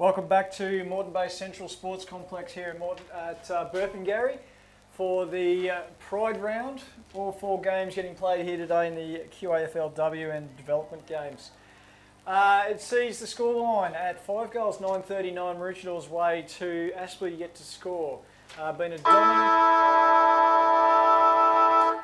Welcome back to Moreton Bay Central Sports Complex here in Moreton at Burpengary for the Pride round. All 4 games getting played here today in the QAFLW and development games. It sees the scoreline at 5 goals, 9-39 Maroochydores way to Aspley yet to score. Been a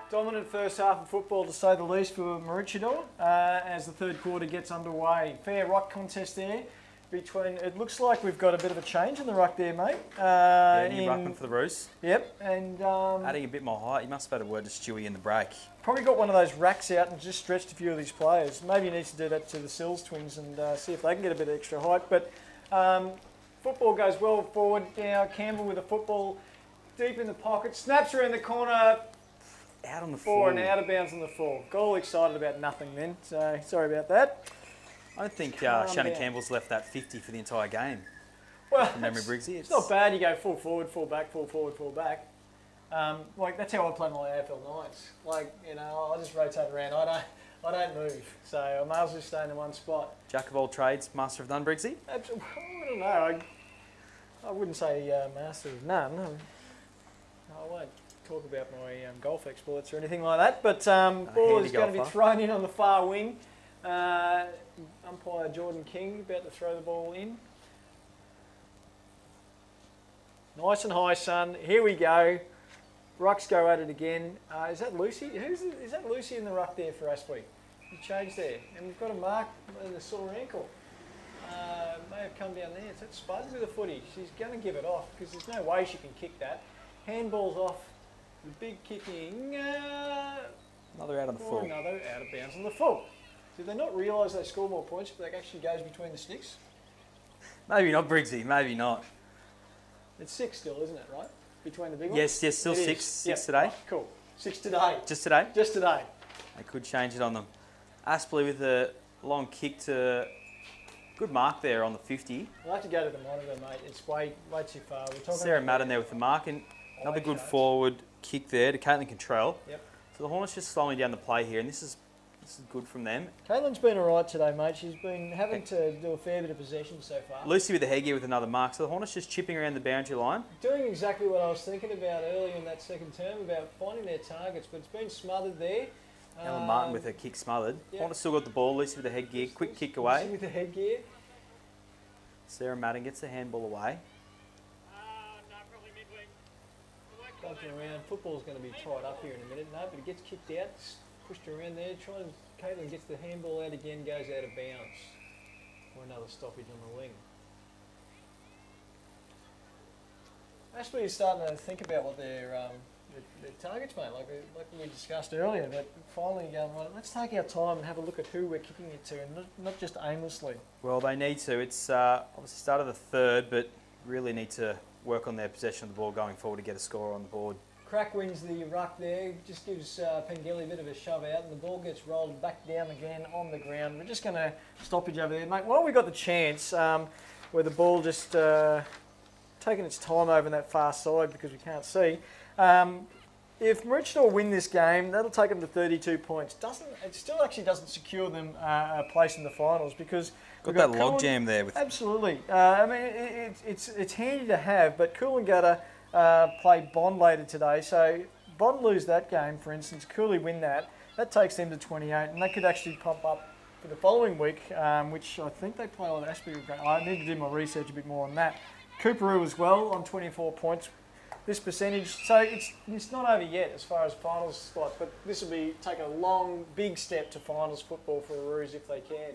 dominant first half of football to say the least for Maroochydore as the third quarter gets underway. Fair ruck contest there. It looks like we've got a bit of a change in the ruck there, mate. New ruckman for the Roos. Yep, and adding a bit more height. You must have had a word to Stewie in the break. Probably got one of those racks out and just stretched a few of these players. Maybe he needs to do that to the Sills twins and see if they can get a bit of extra height. But football goes well forward now. Campbell with the football deep in the pocket, snaps around the corner. Out on the floor. And out of bounds on the floor. Goal excited about nothing then, so sorry about that. I don't think Shannon Campbell's left that 50 for the entire game. Well, from memory, Briggsy. It's not bad. You go full forward, full back, full forward, full back. Like that's how I play my AFL nights. Like I just rotate around. I don't move, so I may as well stay in one spot. Jack of all trades, master of none, Briggsy. Absolutely. I don't know. I wouldn't say master of none. No. I won't talk about my golf exploits or anything like that. But ball is going to be thrown in on the far wing. Umpire Jordan King about to throw the ball in. Nice and high, son. Here we go. Rucks go at it again. Is that Lucy? Is that Lucy in the ruck there for Aspley? You changed there. And we've got a mark in the sore ankle. May have come down there. It's that Spud with a footy. She's going to give it off because there's no way she can kick that. Handball's off. The big kicking. Another out on the full. Another out of bounds on the full. Did they not realise they score more points if it actually goes between the sticks? Maybe not, Briggsy. Maybe not. It's 6 still, isn't it, right? Between the big ones? Yes, still 6. 6 today. Oh, cool. 6 today. Just today? Just today. They could change it on them. Aspley with a long kick to... Good mark there on the 50. I'll have to go to the monitor, mate. It's way too far. We're talking Sarah Madden there with the mark. And another good forward kick there to Caitlin Contrell. Yep. So the Hornets just slowing down the play here, and this is good from them. Caitlin's been all right today, mate. She's been having to do a fair bit of possession so far. Lucy with the headgear with another mark. So the Hornets just chipping around the boundary line. Doing exactly what I was thinking about earlier in that second term, about finding their targets, but it's been smothered there. Ellen Martin with her kick smothered. Yep. Hornets still got the ball. Lucy with the headgear. Quick kick away. Lucy with the headgear. Sarah Madden gets the handball away. Bumping around. Football's going to be tied up here in a minute. No, but it gets kicked out. Pushed around there. Caitlin gets the handball out again. Goes out of bounds. Or another stoppage on the wing. Aspley is starting to think about what their targets, mate, like we discussed earlier. But finally going, well, let's take our time and have a look at who we're kicking it to, and not just aimlessly. Well, they need to. It's obviously start of the third, but really need to work on their possession of the ball going forward to get a score on the board. Crack wins the ruck there, just gives Pengelly a bit of a shove out, and the ball gets rolled back down again on the ground. We're just going to stoppage over there, mate. While we got the chance, where the ball just taking its time over on that far side because we can't see. If Maroochydore win this game, that'll take them to 32 points. It still actually doesn't secure them a place in the finals because got that logjam there. Absolutely. I mean, it's handy to have, but Coolangatta play Bond later today, so Bond lose that game, for instance, Cooley win that takes them to 28, and they could actually pump up for the following week, which I think they play on Aspley. I need to do my research a bit more on that. Cooperoo as well on 24 points. This percentage, so it's not over yet as far as finals spot, but this will be taking a long, big step to finals football for the Roos if they can.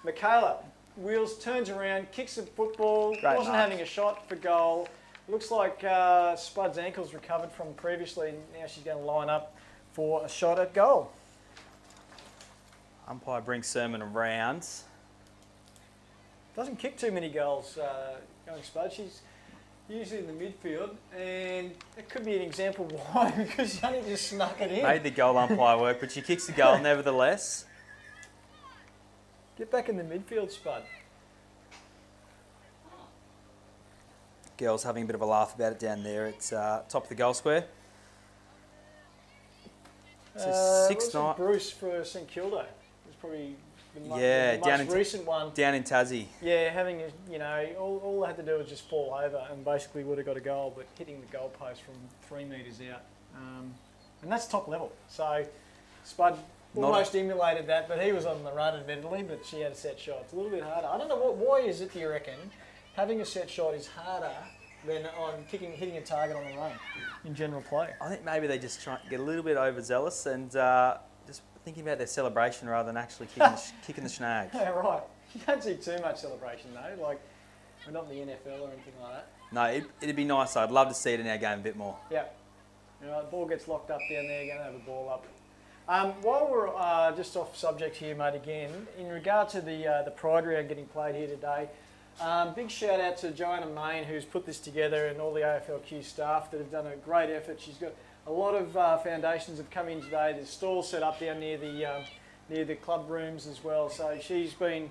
Michaela wheels, turns around, kicks the football, wasn't having a shot for goal. Looks like Spud's ankle's recovered from previously, and now she's going to line up for a shot at goal. Umpire brings Sermon around. Doesn't kick too many goals going Spud. She's usually in the midfield, and it could be an example why, because she only just snuck it in. Made the goal umpire work, but she kicks the goal nevertheless. Get back in the midfield, Spud. Girls having a bit of a laugh about it down there at top of the goal square. So 6-9. Bruce for St Kilda. It was probably Yeah, the most recent one. Down in Tassie. Yeah, having all they had to do was just fall over and basically would have got a goal, but hitting the goalpost from 3 metres out, and that's top level. So Spud almost emulated that, but he was on the run admittedly, but she had a set shot. It's a little bit harder. I don't know why is it, do you reckon, having a set shot is harder than on hitting a target on the run in general play? I think maybe they just try to get a little bit overzealous and just thinking about their celebration rather than actually kicking the snag. Yeah, right. You don't see too much celebration though, like we're not in the NFL or anything like that. No, it'd be nice. I'd love to see it in our game a bit more. Yeah. The ball gets locked up down there, going to have a ball up. While we're just off subject here, mate, again, in regard to the Pride round getting played here today, big shout out to Joanna Main, who's put this together, and all the AFLQ staff that have done a great effort. She's got a lot of foundations have come in today. There's stalls set up down near the club rooms as well. So she's been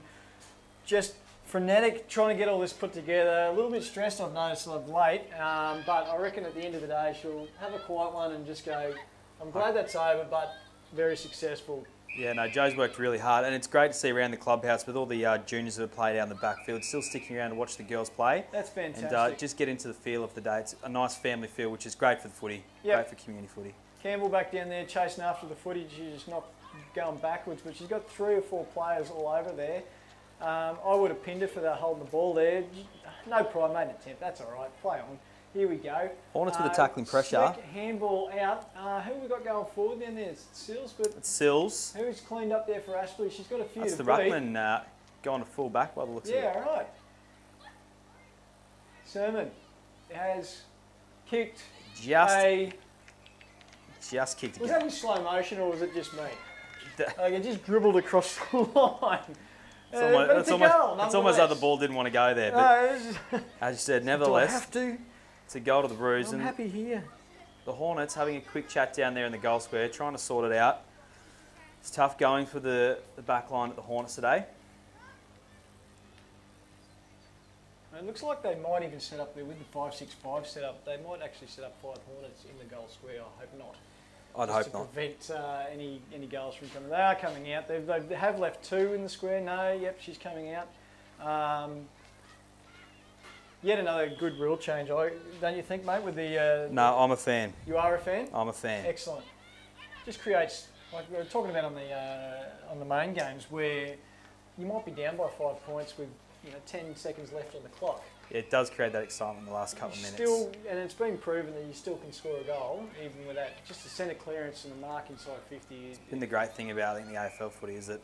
just frenetic trying to get all this put together. A little bit stressed, I've noticed, of late, but I reckon at the end of the day she'll have a quiet one and just go, I'm glad that's over, but very successful. Yeah, no, Joe's worked really hard, and it's great to see around the clubhouse with all the juniors that have played out in the backfield, still sticking around to watch the girls play. That's fantastic. And just get into the feel of the day. It's a nice family feel, which is great for the footy, great for community footy. Campbell back down there chasing after the footy. She's just not going backwards, but she's got 3 or 4 players all over there. I would have pinned her for that holding the ball there. No pride, made an attempt. That's all right. Play on. Here we go. Hornets with the tackling pressure. Slick handball out. Who have we got going forward down there? It's Sills, but it's Sills. Who's cleaned up there for Aspley? She's got a few. That's to the beat. ruckman going to full back by the looks of it. Yeah, all right. Sermon has kicked just kicked again. Was that in slow motion or was it just me? Like it just dribbled across the line. It's almost like the ball didn't want to go there. But as you said, nevertheless, do I have to? It's a goal to the Roos. I'm happy here. The Hornets having a quick chat down there in the goal square, trying to sort it out. It's tough going for the back line at the Hornets today. It looks like they might even set up there with the 5-6-5 set up. They might actually set up 5 Hornets in the goal square. I hope not. I'd hope not. To prevent any goals from coming. They are coming out. They have left 2 in the square. No, yep, she's coming out. Yet another good rule change, don't you think, mate? With the no, I'm a fan. You are a fan? I'm a fan. Excellent. Just creates, like we were talking about on the main games, where you might be down by 5 points with 10 seconds left on the clock. It does create that excitement in the last couple of minutes. Still, and it's been proven that you still can score a goal, even with that. Just a centre clearance and a mark inside 50. It's been the great thing about the AFL footy is that,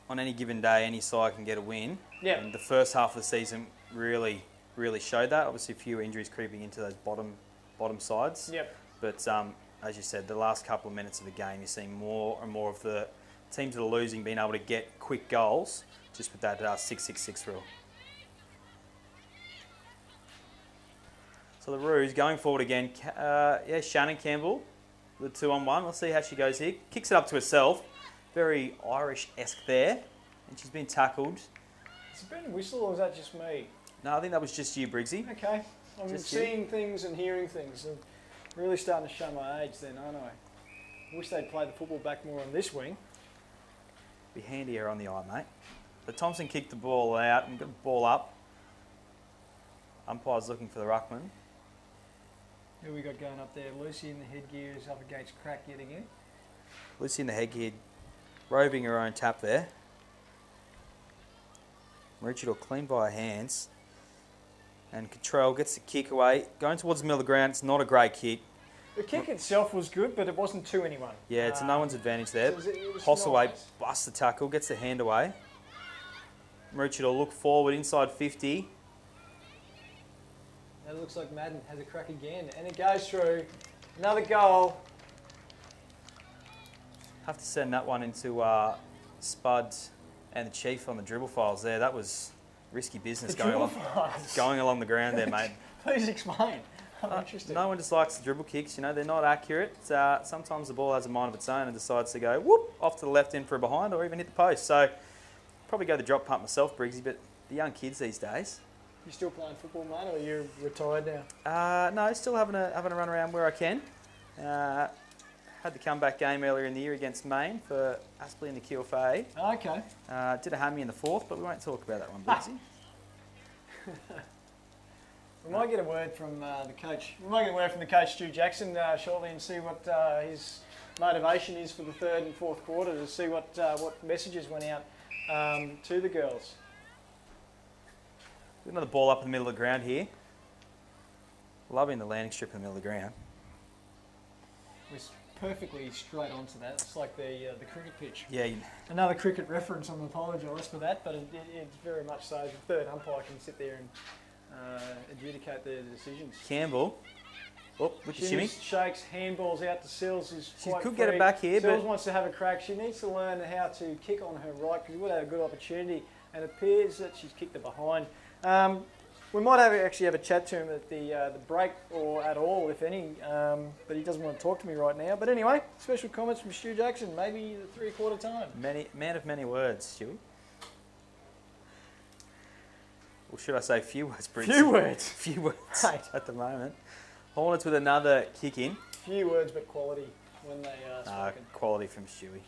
on any given day, any side can get a win. Yeah. And the first half of the season really showed that. Obviously, a few injuries creeping into those bottom sides. Yep. But as you said, the last couple of minutes of the game, you're seeing more and more of the teams that are losing being able to get quick goals just with that 6-6-6 rule. So the Roos going forward again. Shannon Campbell, the 2-on-1. Let's see how she goes here. Kicks it up to herself. Very Irish-esque there. And she's been tackled. Has it been a whistle or is that just me? No, I think that was just you, Briggsy. Okay. I'm just seeing things and hearing things. And really starting to show my age then, aren't I? Wish they'd play the football back more on this wing. Be handier on the eye, mate. So Thompson kicked the ball out and got the ball up. Umpire's looking for the ruckman. Who we got going up there? Lucy in the headgear is up against Crack yet again. Lucy in the headgear, roving her own tap there. Maroochydore clean by her hands. And Cottrell gets the kick away. Going towards the middle of the ground, it's not a great kick. The kick itself was good, but it wasn't to anyone. Yeah, it's no one's advantage there. It was Hossaway nice. busts the tackle, gets the hand away. Maroochydore look forward inside 50. And it looks like Madden has a crack again. And it goes through. Another goal. Have to send that one into Spud and the Chief on the dribble files there. That was risky business going along the ground there, mate. Please explain. I'm interested. No one just likes the dribble kicks. They're not accurate. Sometimes the ball has a mind of its own and decides to go whoop off to the left end for a behind or even hit the post. So probably go the drop punt myself, Briggsy, but the young kids these days. You still playing football, mate, or are you retired now? No, still having a run around where I can. had the comeback game earlier in the year against Maine for Aspley in the Q3. Okay. Did a hammy in the fourth, but we won't talk about that one, Briggsy. We might get a word from the coach. We might get a word from the coach, Stu Jackson, shortly, and see what his motivation is for the third and fourth quarter, to see what messages went out to the girls. Another ball up in the middle of the ground here. Loving the landing strip in the middle of the ground. We're perfectly straight onto that. It's like the cricket pitch. Yeah. Another cricket reference. I apologise for that, but it's very much so. The third umpire can sit there and adjudicate the decisions. Campbell. Oh, with the shimmy. Shakes, handballs out to Sills. She could get it back here, Sills but wants to have a crack. She needs to learn how to kick on her right, because we would have a good opportunity, and it appears that she's kicked it behind. We might actually have a chat to him at the break, or at all, if any, but he doesn't want to talk to me right now. But anyway, special comments from Stu Jackson, maybe the 3/4 time. Man of many words, Stewie. Or should I say few words, Briggs? Few words. Few words Right. at the moment. Hornets with another kick in. Few words, but quality when they spoken. Quality from Stewie.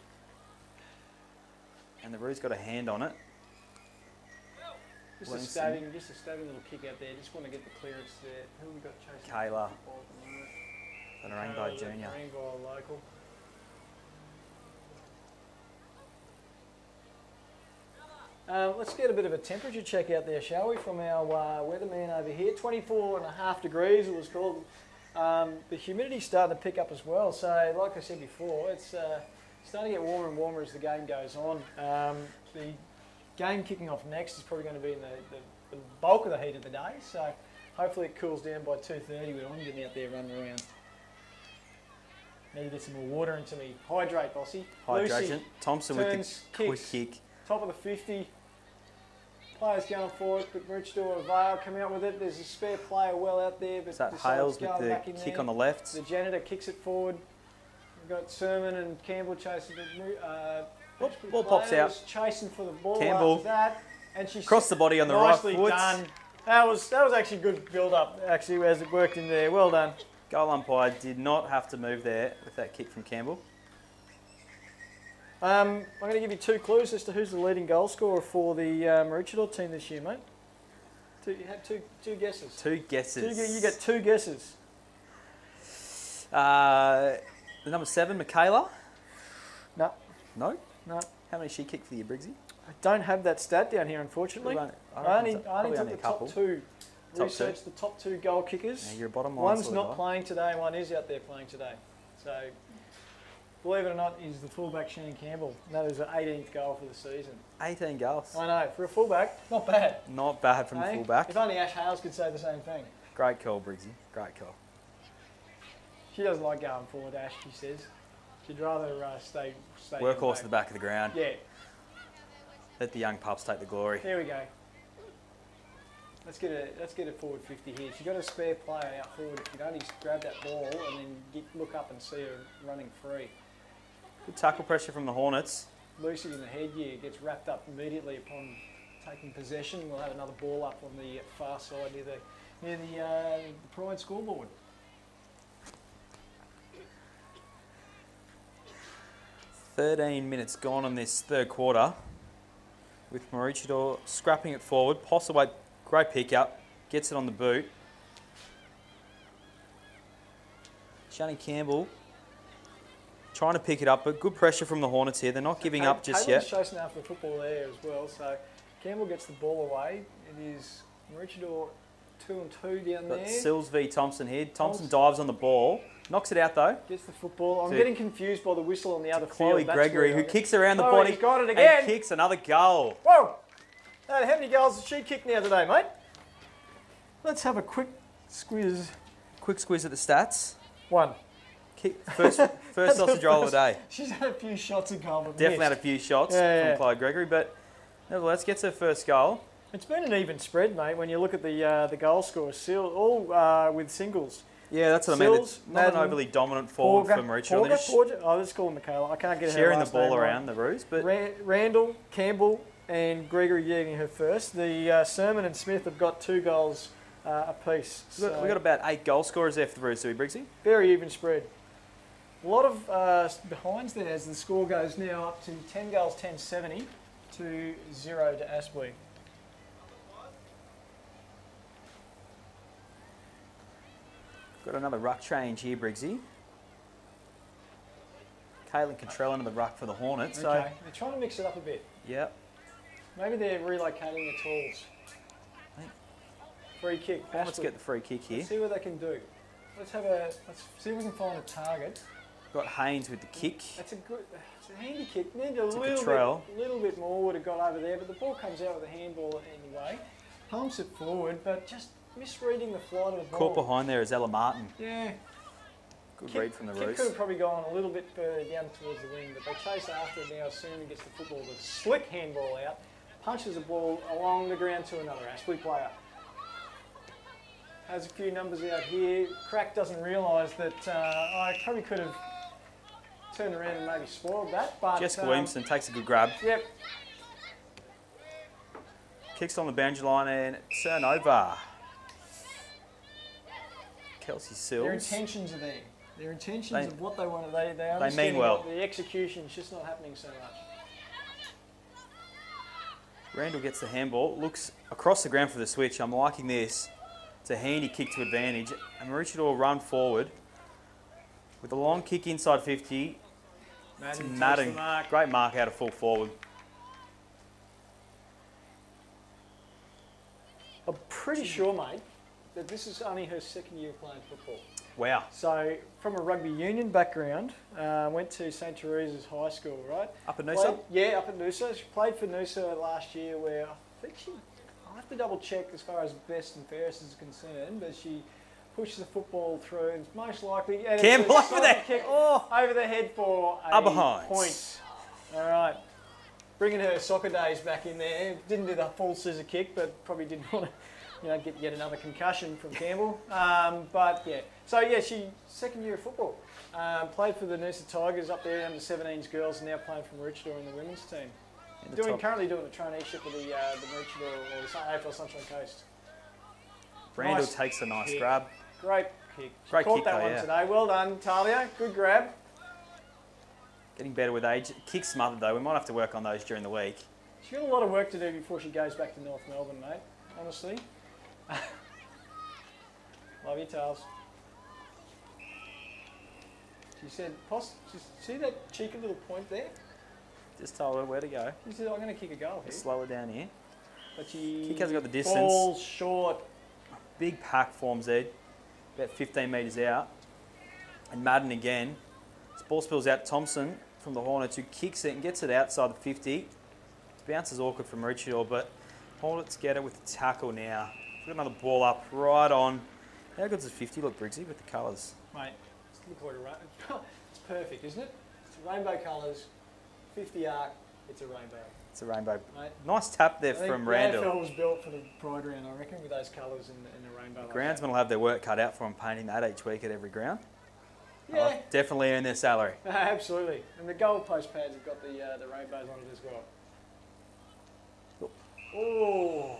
And the Roos got a hand on it. Just a stabbing little kick out there. Just want to get the clearance there. Who have we got chasing? Kayla. The The Rainbow Junior. Rainbow local. Let's get a bit of a temperature check out there, shall we, from our weatherman over here. 24.5 degrees it was called. The humidity's starting to pick up as well. So, like I said before, it's starting to get warmer and warmer as the game goes on. The game kicking off next is probably going to be in the bulk of the heat of the day. So, hopefully it cools down by 2:30 when I'm getting out there running around. Need to get some more water into me. Hydrate, bossy. Hydration. Lucy Thompson with turns, the quick kicks. kick. Top of the 50. Players going for it, but Maroochydore Vale come out with it. There's a spare player well out there, but Is that decides Hales to with go back the in kick there. on the left? The janitor kicks it forward. We've got Sermon and Campbell chasing the Ball pops out. Chasing for the ball Campbell. after that. And she's Across the body on the nicely right foot. done. That was actually good build up, actually, as it worked in there. Well done. Goal umpire did not have to move there with that kick from Campbell. I'm going to give you 2 clues as to who's the leading goal scorer for the Maroochydore team this year, mate. You had two guesses. 2 guesses. You get 2 guesses. The number 7, Michaela. No. No? No. How many she kicked for you, Briggsy? I don't have that stat down here, unfortunately. I only took the top 2. Researched the top 2 goal kickers. Yeah, you're a bottom line. One's not playing today, one is out there playing today. So, believe it or not, is the fullback Shane Campbell. And that was her 18th goal for the season. 18 goals. I know, for a fullback, not bad. Not bad from the fullback. If only Ash Hales could say the same thing. Great call, Briggsy. Great call. She doesn't like going forward, Ash, she says. She'd rather stay Workhorse at the back of the ground. Yeah. Let the young pups take the glory. There we go. Let's get a forward 50 here. She's got a spare player out forward. If you'd only grab that ball and then look up and see her running free. Good tackle pressure from the Hornets. Lucy in the headgear gets wrapped up immediately upon taking possession. We'll have another ball up on the far side near the Pride scoreboard. "13 minutes gone in this third quarter, with Maroochydore scrapping it forward. Postlewaite, great pick up, gets it on the boot. Shani Campbell trying to pick it up, but good pressure from the Hornets here. They're not giving up just yet. Campbell's chasing after the football there as well, so Campbell gets the ball away. It is Maroochydore 2 and 2 down Got there. Sills v Thompson here. Thompson dives on the ball, knocks it out though. Gets the football. I'm To- getting confused by the whistle on the other Chloe field. That's Gregory, where who kicks around the Chloe's body got it again. and kicks another goal. Whoa! How many goals did she kick now today, mate? Let's have a quick squiz. Quick squeeze at the stats. 1. First sausage roll of the day. She's had a few shots of goal, but Definitely had a missed. few shots Yeah. from Chloe Gregory, but nevertheless gets her first goal. It's been an even spread, mate, when you look at the goal scorers, all with singles. Yeah, that's what I mean. Sills, It's not an Madden, overly dominant forward for Maroochydore. They're just let's call him Michaela. I can't get her sharing the last ball name right. around the Roos, but Randall, Campbell and Gregory getting her first. The Sermon and Smith have got 2 goals apiece. we've got about 8 goal scorers there for the Roos, do we, Briggsy? Very even spread. A lot of behinds there as the score goes now up to 10 goals, 10-70 to 0 to Aspley. Got another ruck change here, Briggsy. Caitlin Cottrell into the ruck for the Hornets. Okay, So, they're trying to mix it up a bit. yep. Maybe they're relocating the tools. Free kick. Hornets Aspley. get the free kick here. Let's see what they can do. Let's see if we can find a target. Got Haynes with the kick. It's a handy kick. Need a Cottrell. little bit more would have got over there, but the ball comes out with a handball anyway. Pumps it forward, but just misreading the flight of the ball. Caught behind there is Ella Martin. Yeah. Good read from the Kick Roos. could have probably gone a little bit further down towards the wing, but they chase after it now. Soon gets the football with a slick handball out, punches the ball along the ground to another Aspley player. Has a few numbers out here. Crack doesn't realise that I probably could have turned around and maybe spoiled that, but Jessica Williamson takes a good grab. Yep. Kicks on the boundary line and turnover. Kelsey Sills. Their intentions are there. Their intentions of what they want. They understand mean well. The execution is just not happening so much. Randall gets the handball, looks across the ground for the switch. I'm liking this. It's a handy kick to advantage. And Maroochydore run forward with a long kick inside 50. To Madden. Great mark out of full forward. I'm pretty sure, mate, that this is only her second year playing football. Wow. So, from a rugby union background, went to St. Teresa's High School, right? Up at Noosa? Yeah, up at Noosa. She played for Noosa last year where I think I'll have to double check as far as best and fairest is concerned, but she pushes the football through and most likely... And Campbell it's a over there. kick over the head for a behind. point. All right. Bringing her soccer days back in there. Didn't do the full scissor kick, but probably didn't want to get yet another concussion from Campbell. But yeah, so yeah, she second year of football. Played for the Noosa Tigers up there under 17s girls, and now playing for Maroochydore in the women's team. Currently doing a traineeship with the Maroochydore or the AFL Sunshine Coast. Randall takes a nice grab. Great kick. She Great caught kick that though, one yeah. today. Well done, Talia. Good grab. Getting better with age. Kick smothered though. We might have to work on those during the week. She's got a lot of work to do before she goes back to North Melbourne, mate. Honestly. Love you, Tales. She said, see that cheeky little point there? Just told her where to go. She said, I'm going to kick a goal here. Slow her down here. But she Kick hasn't got the distance. falls short. Big pack forms there. About 15 metres out. And Madden again. This ball spills out Thompson from the Hornets, who kicks it and gets it outside the 50. Bounces awkward from Maroochydore, but Hornets get it with the tackle now. We've got another ball up right on. How good's the 50 look, Briggsy, with the colours? Mate, it's look like it's perfect, isn't it? It's rainbow colours, 50 arc, it's a rainbow. It's a rainbow. Mate, Nice tap there I think from the Randall. AFL was built for the Pride round, I reckon, with those colours and the rainbow. The groundsmen will have their work cut out for them painting that each week at every ground. Yeah. Oh, definitely earn their salary. Absolutely. And the goalpost pads have got the rainbows on it as well. Oh,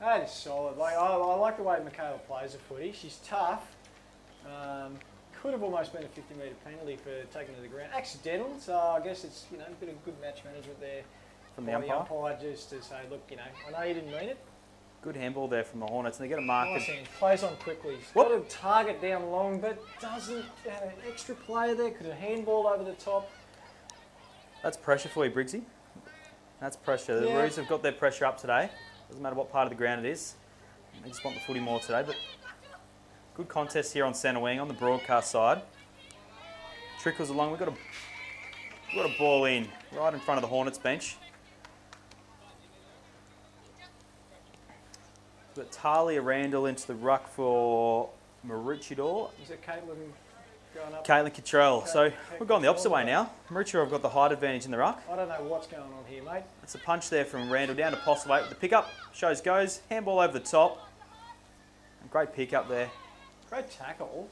that is solid. Like I like the way Michaela plays the footy. She's tough. Could have almost been a 50-metre penalty for taking it to the ground. Accidental, so I guess it's a bit of good match management there From the by umpire. just to say, look, I know you didn't mean it. Good handball there from the Hornets, and they get a mark. Nice hand. Plays on quickly. He's Whoop. got a target down long, but doesn't have an extra player there. Could have handballed over the top. That's pressure for you, Briggsy. That's pressure. The Yeah. Roos have got their pressure up today. Doesn't matter what part of the ground it is. They just want the footy more today. But good contest here on centre wing on the broadcast side. Trickles along. We've got a ball in right in front of the Hornets bench. We've got Talia Randall into the ruck for Maroochydore. Is it Caitlin going up? Caitlin Cottrell. So Caitlin we're going the opposite way Cottrell. now. Maroochydore have got the height advantage in the ruck. I don't know what's going on here, mate. It's a punch there from Randall down to Postlewaite with the pickup. Shows goes. Handball over the top. And great pickup there. Great tackle.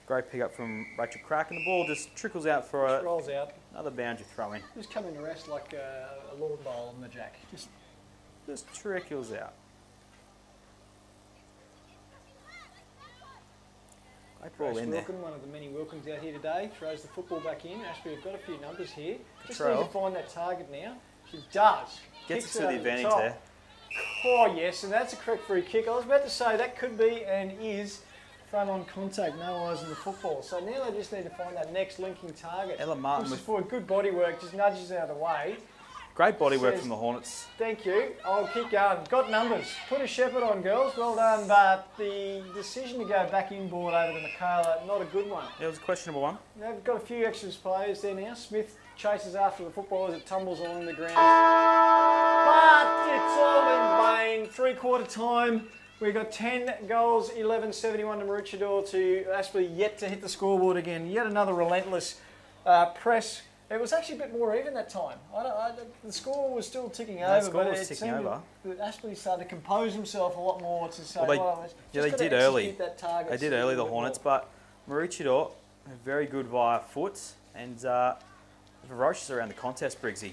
Great pickup from Rachel Crack. And the ball just trickles out for Just rolls out. another boundary throw in. Just coming to rest like a lawn bowl on the jack. Just trickles out. Great ball Grace in there. Wilkin, one of the many Wilkins out here today, throws the football back in. Ashley, we've got a few numbers here. Just need to find that target now. She does. Gets Kicks us to it the over the advantage top. there. Oh, yes, and that's a correct free kick. I was about to say that could be and is front-on contact, no eyes in the football. So now they just need to find that next linking target. Ella Martin Pushes with forward, good body work, just nudges out of the way. great body work Says- from the Hornets. Thank you. I'll keep going. Got numbers. Put a shepherd on, girls. Well done. But the decision to go back inboard over to Michaela, not a good one. It was a questionable one. They've got a few extra players there now. Smith chases after the football as it tumbles along the ground. But it's all in vain. Three-quarter time. We've got 10 goals, 11-71 to Maroochydore, to Aspley yet to hit the scoreboard again. Yet another relentless press. It was actually a bit more even that time. The score was still ticking over, score but was it ticking seemed over. that Aspley started to compose himself a lot more to say, Well, they- well, yeah, just they gotta did early. execute that target, They did see a early, the little bit Hornets, more. but Maroochydore are very good via foot and ferocious around the contest, Briggsy.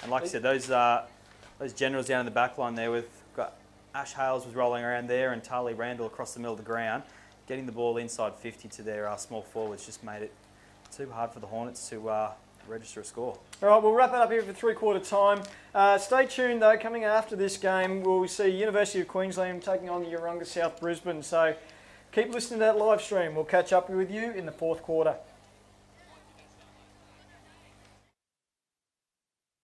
And like I said, those generals down in the back line there with got Ash Hales was rolling around there and Tali Randall across the middle of the ground, getting the ball inside 50 to their small forwards just made it too hard for the Hornets to register a score. All right, we'll wrap it up here for three-quarter time. Stay tuned, though. Coming after this game, we'll see University of Queensland taking on the Urunga South Brisbane. So keep listening to that live stream. We'll catch up with you in the fourth quarter.